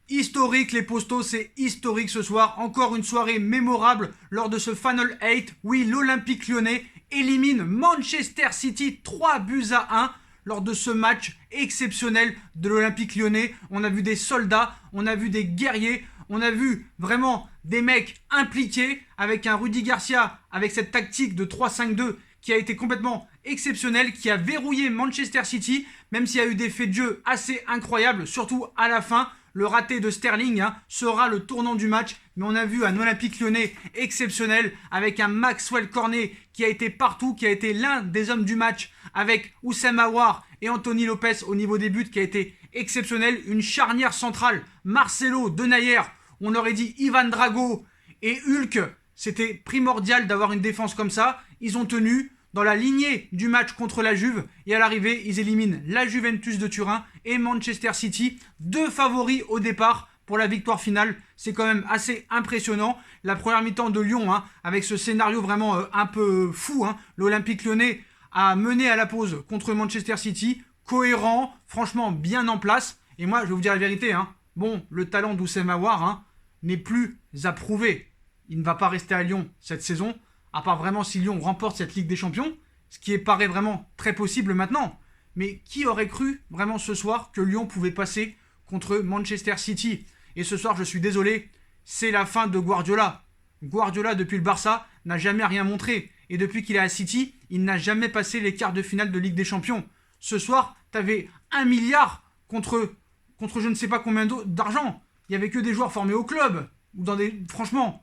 Historique les postos, c'est historique ce soir. Encore une soirée mémorable lors de ce Final 8. Oui, l'Olympique Lyonnais élimine Manchester City 3-1 lors de ce match exceptionnel de l'Olympique Lyonnais. On a vu des soldats, on a vu des guerriers, on a vu vraiment des mecs impliqués avec un Rudy Garcia, avec cette tactique de 3-5-2 qui a été complètement exceptionnelle, qui a verrouillé Manchester City, même s'il y a eu des faits de jeu assez incroyables, surtout à la fin. Le raté de Sterling sera le tournant du match. Mais on a vu un Olympique Lyonnais exceptionnel avec un Maxwell Cornet qui a été partout, qui a été l'un des hommes du match avec Houssem Aouar et Anthony Lopez au niveau des buts qui a été exceptionnel. Une charnière centrale, Marcelo, Denayer, on aurait dit Ivan Drago et Hulk. C'était primordial d'avoir une défense comme ça. Ils ont tenu dans la lignée du match contre la Juve et à l'arrivée, ils éliminent la Juventus de Turin et Manchester City, deux favoris au départ pour la victoire finale. C'est quand même assez impressionnant. La première mi-temps de Lyon, avec ce scénario vraiment un peu fou, l'Olympique Lyonnais a mené à la pause contre Manchester City, cohérent, franchement bien en place. Et moi, je vais vous dire la vérité, bon, le talent d'Houssem Aouar n'est plus à prouver. Il ne va pas rester à Lyon cette saison, à part vraiment si Lyon remporte cette Ligue des Champions, ce qui paraît vraiment très possible maintenant. Mais qui aurait cru vraiment ce soir que Lyon pouvait passer contre Manchester City? Et ce soir, je suis désolé, c'est la fin de Guardiola. Guardiola, depuis le Barça, n'a jamais rien montré. Et depuis qu'il est à City, il n'a jamais passé les quarts de finale de Ligue des Champions. Ce soir, t'avais 1 milliard contre je ne sais pas combien d'argent. Il n'y avait que des joueurs formés au club. Ou dans des... Franchement,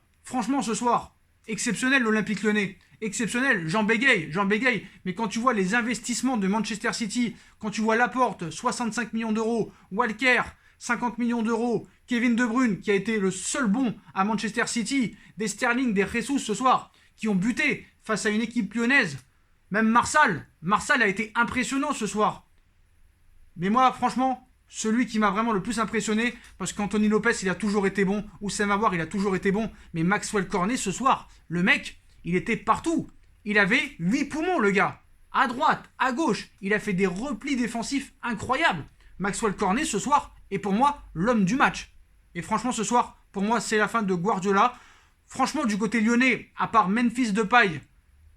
ce soir, exceptionnel l'Olympique Lyonnais. Exceptionnel, Jean bégaye. Mais quand tu vois les investissements de Manchester City, quand tu vois Laporte, 65 millions d'euros, Walker, 50 millions d'euros, Kevin De Bruyne, qui a été le seul bon à Manchester City, des Sterling, des Jesus ce soir, qui ont buté face à une équipe lyonnaise. Même Marsal a été impressionnant ce soir. Mais moi, franchement, celui qui m'a vraiment le plus impressionné, parce qu'Anthony Lopez, il a toujours été bon, Houssem Aouar, il a toujours été bon, mais Maxwell Cornet, ce soir, le mec, il était partout. Il avait 8 poumons, le gars. À droite, à gauche, il a fait des replis défensifs incroyables. Maxwell Cornet, ce soir, est pour moi l'homme du match. Et franchement, ce soir, pour moi, c'est la fin de Guardiola. Franchement, du côté lyonnais, à part Memphis Depay,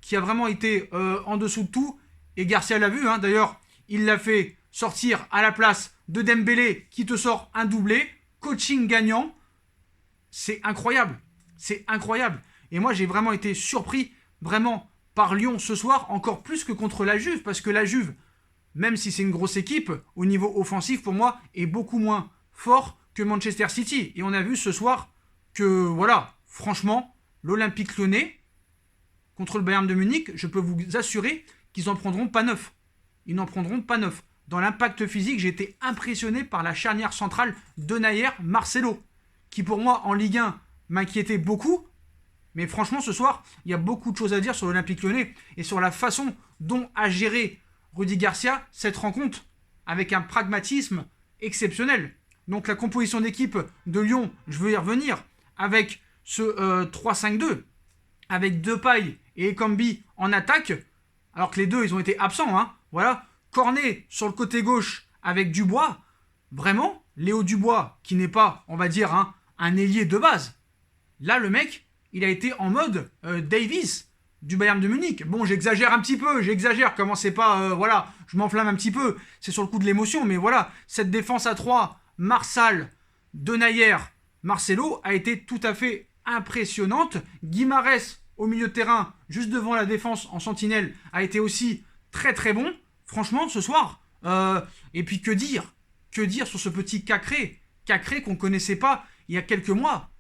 qui a vraiment été en dessous de tout, et Garcia l'a vu, d'ailleurs, il l'a fait sortir à la place de Dembélé qui te sort un doublé, coaching gagnant, c'est incroyable. Et moi, j'ai vraiment été surpris, vraiment, par Lyon ce soir, encore plus que contre la Juve, parce que la Juve, même si c'est une grosse équipe, au niveau offensif, pour moi, est beaucoup moins fort que Manchester City. Et on a vu ce soir que, voilà, franchement, l'Olympique Lyonnais, contre le Bayern de Munich, je peux vous assurer qu'ils n'en prendront pas 9. Ils n'en prendront pas 9. Dans l'impact physique, j'ai été impressionné par la charnière centrale Denayer-Marcelo, qui pour moi, en Ligue 1, m'inquiétait beaucoup. Mais franchement, ce soir, il y a beaucoup de choses à dire sur l'Olympique Lyonnais et sur la façon dont a géré Rudy Garcia cette rencontre avec un pragmatisme exceptionnel. Donc la composition d'équipe de Lyon, je veux y revenir, avec ce 3-5-2, avec Depay et Ekambi en attaque, alors que les deux, ils ont été absents. Voilà. Cornet sur le côté gauche avec Dubois. Vraiment, Léo Dubois, qui n'est pas, on va dire, un ailier de base. Là, le mec, il a été en mode Davies du Bayern de Munich. Bon, j'exagère un petit peu, commencez pas, voilà, je m'enflamme un petit peu, c'est sur le coup de l'émotion, mais voilà, cette défense à 3, Marsal, Denayer, Marcelo, a été tout à fait impressionnante. Guimarães, au milieu de terrain, juste devant la défense en sentinelle, a été aussi très très bon. Franchement, ce soir, et puis que dire sur ce petit Cacré qu'on ne connaissait pas il y a quelques mois,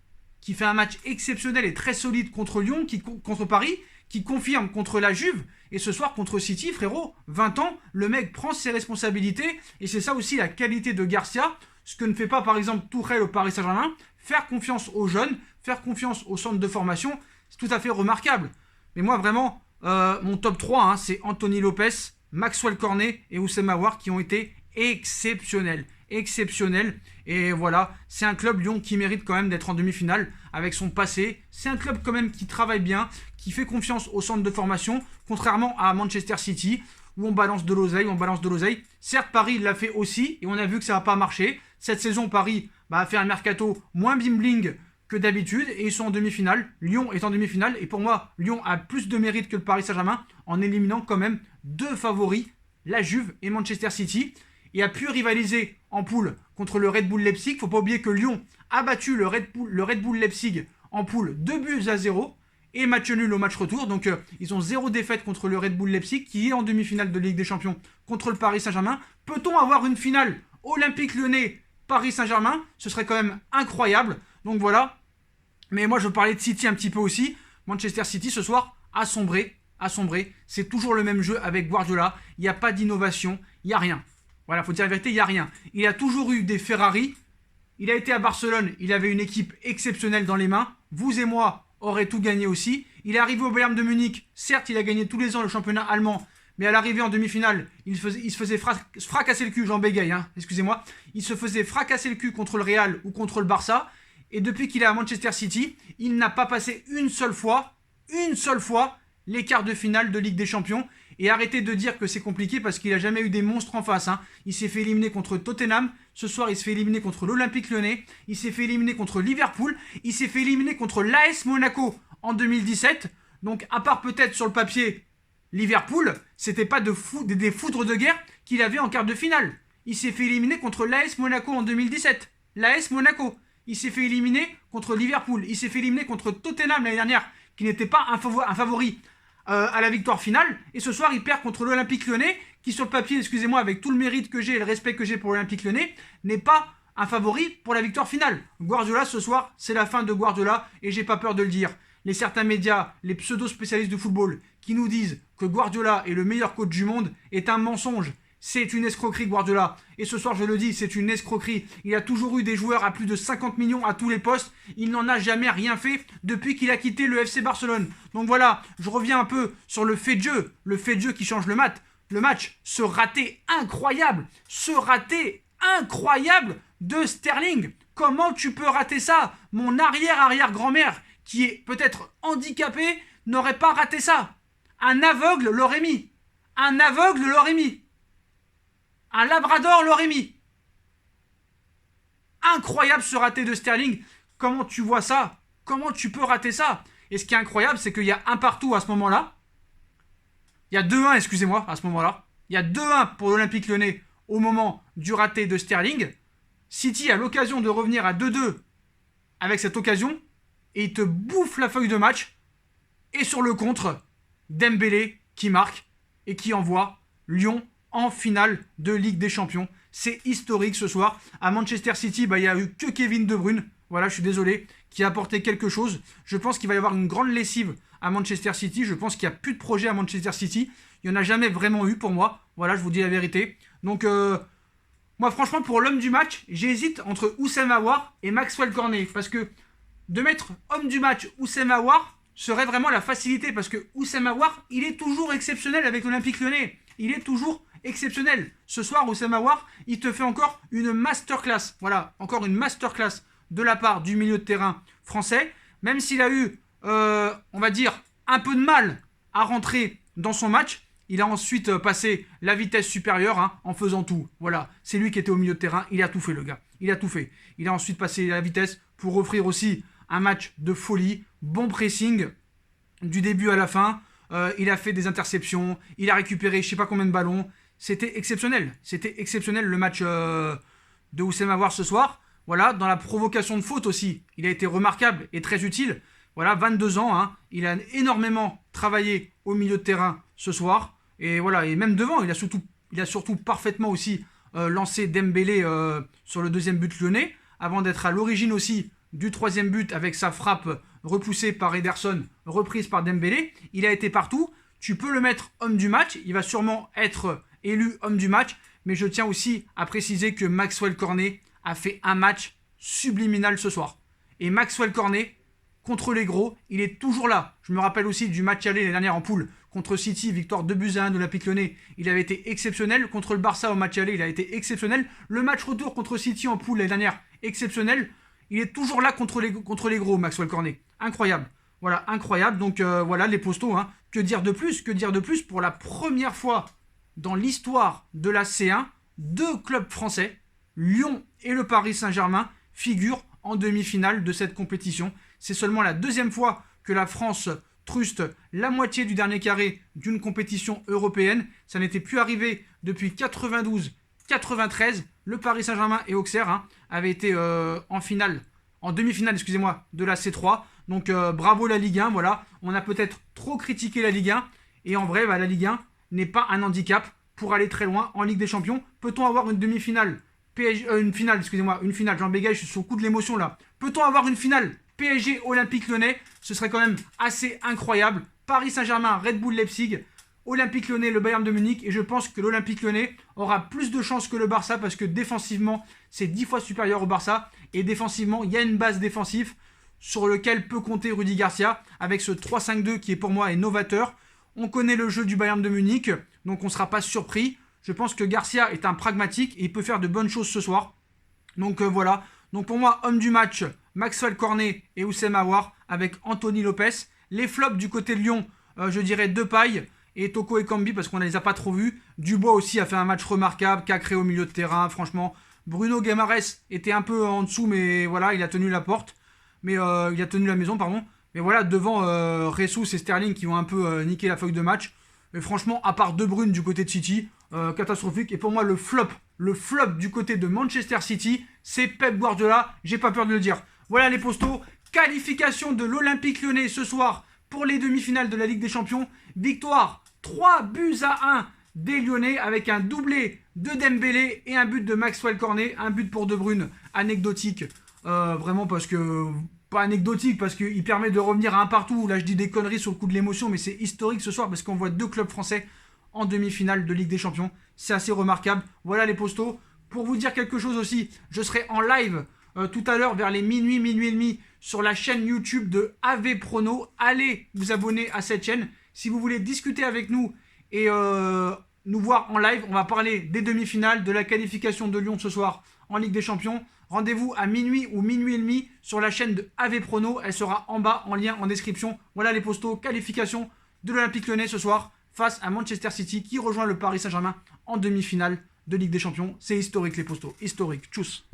qui fait un match exceptionnel et très solide contre Lyon, contre Paris, qui confirme contre la Juve, et ce soir contre City, frérot, 20 ans, le mec prend ses responsabilités, et c'est ça aussi la qualité de Garcia, ce que ne fait pas par exemple Tuchel au Paris Saint-Germain, faire confiance aux jeunes, faire confiance au centre de formation, c'est tout à fait remarquable. Mais moi vraiment, mon top 3, c'est Anthony Lopez, Maxwell Cornet et Houssem Aouar qui ont été exceptionnels. Et voilà, c'est un club Lyon qui mérite quand même d'être en demi-finale avec son passé. C'est un club quand même qui travaille bien, qui fait confiance au centre de formation, contrairement à Manchester City où on balance de l'oseille. Certes, Paris l'a fait aussi et on a vu que ça n'a pas marché. Cette saison, Paris a fait un mercato moins bling-bling que d'habitude et ils sont en demi-finale. Lyon est en demi-finale et pour moi, Lyon a plus de mérite que le Paris Saint-Germain en éliminant quand même deux favoris, la Juve et Manchester City, et a pu rivaliser en poule contre le Red Bull Leipzig. Faut pas oublier que Lyon a battu le Red Bull Leipzig en poule 2-0 et match nul au match retour. Donc ils ont 0 défaite contre le Red Bull Leipzig qui est en demi-finale de Ligue des Champions contre le Paris Saint-Germain. Peut-on avoir une finale Olympique Lyonnais Paris Saint-Germain? Ce serait quand même incroyable. Donc voilà. Mais moi je veux parler de City un petit peu aussi. Manchester City ce soir a sombré. C'est toujours le même jeu avec Guardiola. Il n'y a pas d'innovation. Il n'y a rien. Voilà, faut dire la vérité, il n'y a rien. Il a toujours eu des Ferrari. Il a été à Barcelone. Il avait une équipe exceptionnelle dans les mains. Vous et moi auraient tout gagné aussi. Il est arrivé au Bayern de Munich. Certes, il a gagné tous les ans le championnat allemand. Mais à l'arrivée en demi-finale, il se faisait fracasser le cul, j'en bégaye, excusez-moi. Il se faisait fracasser le cul contre le Real ou contre le Barça. Et depuis qu'il est à Manchester City, il n'a pas passé une seule fois, les quarts de finale de Ligue des Champions. Et arrêtez de dire que c'est compliqué parce qu'il n'a jamais eu des monstres en face. Il s'est fait éliminer contre Tottenham. Ce soir, il se fait éliminer contre l'Olympique Lyonnais. Il s'est fait éliminer contre Liverpool. Il s'est fait éliminer contre l'AS Monaco en 2017. Donc, à part peut-être sur le papier, Liverpool, c'était pas des foudres de guerre qu'il avait en quart de finale. Il s'est fait éliminer contre l'AS Monaco en 2017. L'AS Monaco. Il s'est fait éliminer contre Liverpool. Il s'est fait éliminer contre Tottenham l'année dernière, qui n'était pas un favori à la victoire finale. Et ce soir, il perd contre l'Olympique Lyonnais, qui sur le papier, excusez-moi, avec tout le mérite que j'ai et le respect que j'ai pour l'Olympique Lyonnais, n'est pas un favori pour la victoire finale. Guardiola, ce soir, c'est la fin de Guardiola, et j'ai pas peur de le dire. Certains médias, les pseudo-spécialistes de football, qui nous disent que Guardiola est le meilleur coach du monde, est un mensonge. C'est une escroquerie, Guardiola. Et ce soir, je le dis, c'est une escroquerie. Il a toujours eu des joueurs à plus de 50 millions à tous les postes. Il n'en a jamais rien fait depuis qu'il a quitté le FC Barcelone. Donc voilà, je reviens un peu sur le fait de jeu. Le fait de jeu qui change le match. Ce raté incroyable de Sterling. Comment tu peux rater ça? Mon arrière-grand-mère, qui est peut-être handicapé, n'aurait pas raté ça. Un aveugle l'aurait mis. Un labrador l'aurait mis. Incroyable ce raté de Sterling. Comment tu vois ça? Comment tu peux rater ça? Et ce qui est incroyable, c'est qu'il y a un partout à ce moment-là. Il y a 2-1, excusez-moi, à ce moment-là. Il y a 2-1 pour l'Olympique Lyonnais au moment du raté de Sterling. City a l'occasion de revenir à 2-2 avec cette occasion. Et il te bouffe la feuille de match. Et sur le contre, Dembélé qui marque et qui envoie Lyon en finale de Ligue des Champions. C'est historique ce soir. À Manchester City, il n'y a eu que Kevin De Bruyne, voilà, je suis désolé, qui a apporté quelque chose. Je pense qu'il va y avoir une grande lessive à Manchester City. Je pense qu'il n'y a plus de projet à Manchester City. Il n'y en a jamais vraiment eu pour moi. Voilà, je vous dis la vérité. Donc, moi franchement, pour l'homme du match, j'hésite entre Houssem Aouar et Maxwell Cornet. Parce que de mettre homme du match Houssem Aouar serait vraiment la facilité. Parce que Houssem Aouar, il est toujours exceptionnel avec l'Olympique Lyonnais. Il est toujours exceptionnel. Ce soir, Houssem Aouar, il te fait encore une masterclass. Voilà, encore une masterclass de la part du milieu de terrain français. Même s'il a eu, on va dire, un peu de mal à rentrer dans son match, il a ensuite passé la vitesse supérieure en faisant tout. Voilà, c'est lui qui était au milieu de terrain. Il a tout fait, le gars. Il a tout fait. Il a ensuite passé la vitesse pour offrir aussi un match de folie. Bon pressing du début à la fin. Il a fait des interceptions. Il a récupéré je ne sais pas combien de ballons. C'était exceptionnel. C'était exceptionnel le match de Houssem Aouar ce soir. Voilà, dans la provocation de faute aussi. Il a été remarquable et très utile. Voilà, 22 ans. Il a énormément travaillé au milieu de terrain ce soir. Et voilà, et même devant, il a surtout parfaitement aussi lancé Dembélé sur le deuxième but lyonnais. Avant d'être à l'origine aussi du troisième but avec sa frappe repoussée par Ederson, reprise par Dembélé. Il a été partout. Tu peux le mettre homme du match. Il va sûrement être élu homme du match. Mais je tiens aussi à préciser que Maxwell Cornet a fait un match subliminal ce soir. Et Maxwell Cornet, contre les gros, il est toujours là. Je me rappelle aussi du match aller l'année dernière en poule contre City, victoire 2-1 de l'Olympique Lyonnais. Il avait été exceptionnel. Contre le Barça au match aller, il a été exceptionnel. Le match retour contre City en poule l'année dernière, exceptionnel. Il est toujours là contre les gros, Maxwell Cornet. Incroyable. Voilà, incroyable. Donc voilà, les postos. Que dire de plus? Pour la première fois dans l'histoire de la C1, deux clubs français Lyon et le Paris Saint-Germain figurent en demi-finale de cette compétition. C'est seulement la deuxième fois que la France truste la moitié du dernier carré d'une compétition européenne. Ça n'était plus arrivé depuis 92-93. Le Paris Saint-Germain et Auxerre avaient été en demi-finale, excusez-moi, de la C3. Donc bravo la Ligue 1, voilà. On a peut-être trop critiqué la Ligue 1. Et en vrai, la Ligue 1 n'est pas un handicap pour aller très loin en Ligue des Champions. Peut-on avoir une demi-finale une finale, j'en bégaye, je suis sur le coup de l'émotion là. Peut-on avoir une finale PSG Olympique Lyonnais? Ce serait quand même assez incroyable. Paris Saint-Germain, Red Bull Leipzig, Olympique Lyonnais, le Bayern de Munich. Et je pense que l'Olympique Lyonnais aura plus de chances que le Barça parce que défensivement, c'est 10 fois supérieur au Barça. Et défensivement, il y a une base défensive sur lequel peut compter Rudy Garcia avec ce 3-5-2 qui est pour moi novateur. On connaît le jeu du Bayern de Munich, donc on ne sera pas surpris. Je pense que Garcia est un pragmatique et il peut faire de bonnes choses ce soir. Donc voilà. Donc pour moi, homme du match, Maxwell Cornet et Oussem Aouar avec Anthony Lopez. Les flops du côté de Lyon, je dirais Depay et Toko Ekambi parce qu'on ne les a pas trop vus. Dubois aussi a fait un match remarquable, Cacré au milieu de terrain, franchement. Bruno Guimaraes était un peu en dessous, mais voilà, il a tenu la porte. Mais il a tenu la maison, pardon. Mais voilà, devant Ressus et Sterling qui ont un peu niqué la feuille de match. Et franchement, à part De Bruyne du côté de City, catastrophique. Et pour moi, le flop du côté de Manchester City, c'est Pep Guardiola. J'ai pas peur de le dire. Voilà les postos. Qualification de l'Olympique Lyonnais ce soir pour les demi-finales de la Ligue des Champions. Victoire 3-1 des Lyonnais avec un doublé de Dembélé et un but de Maxwell Cornet. Un but pour De Bruyne, anecdotique. Vraiment parce que... Pas anecdotique parce qu'il permet de revenir à un partout. Là je dis des conneries sur le coup de l'émotion, mais c'est historique ce soir parce qu'on voit deux clubs français en demi-finale de Ligue des Champions. C'est assez remarquable. Voilà les postos. Pour vous dire quelque chose aussi, je serai en live tout à l'heure vers les minuit et demi sur la chaîne YouTube de AV Prono. Allez vous abonner à cette chaîne. Si vous voulez discuter avec nous et nous voir en live, on va parler des demi-finales, de la qualification de Lyon ce soir en Ligue des Champions. Rendez-vous à minuit ou minuit et demi sur la chaîne de AV Prono. Elle sera en bas en lien en description. Voilà les postos. Qualification de l'Olympique Lyonnais ce soir face à Manchester City qui rejoint le Paris Saint-Germain en demi-finale de Ligue des Champions. C'est historique les postos. Historique. Tchuss.